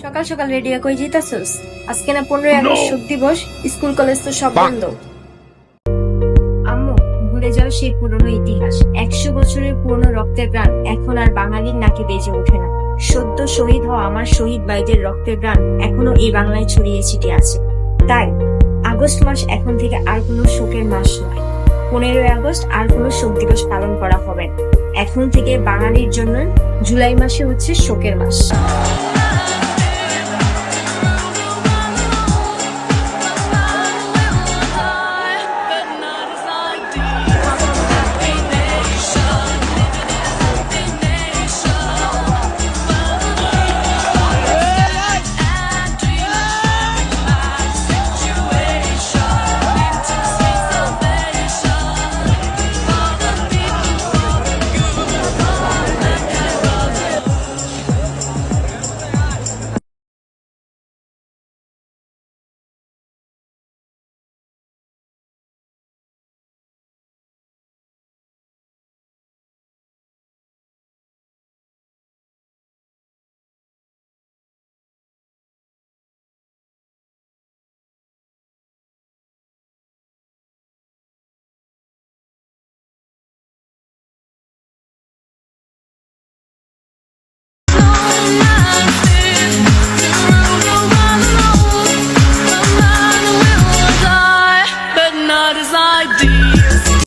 সকাল সকাল রেডি কই যেতাছস? আজকে না 15 আগস্ট শোক দিবস, স্কুল কলেজ তো সব বন্ধ। আম্মু, ভুলে যাও সেই পুরনো ইতিহাস। 100 বছরের পুরনো রক্তের প্রাণ এখন আর বাঙালির নাকে বেজে ওঠে না। সদ্য শহীদ হওয়া আমার শহীদ ভাইদের রক্তের প্রাণ এখনো এই বাংলায় ছড়িয়ে ছিটিয়ে আছে। তাই আগস্ট মাস এখন থেকে আর কোনো শোকের মাস নয়। 15 আগস্ট আর কোনো শোক দিবস পালন করা হবে না। এখন থেকে বাঙালির জন্য জুলাই মাসে হচ্ছে শোকের মাস।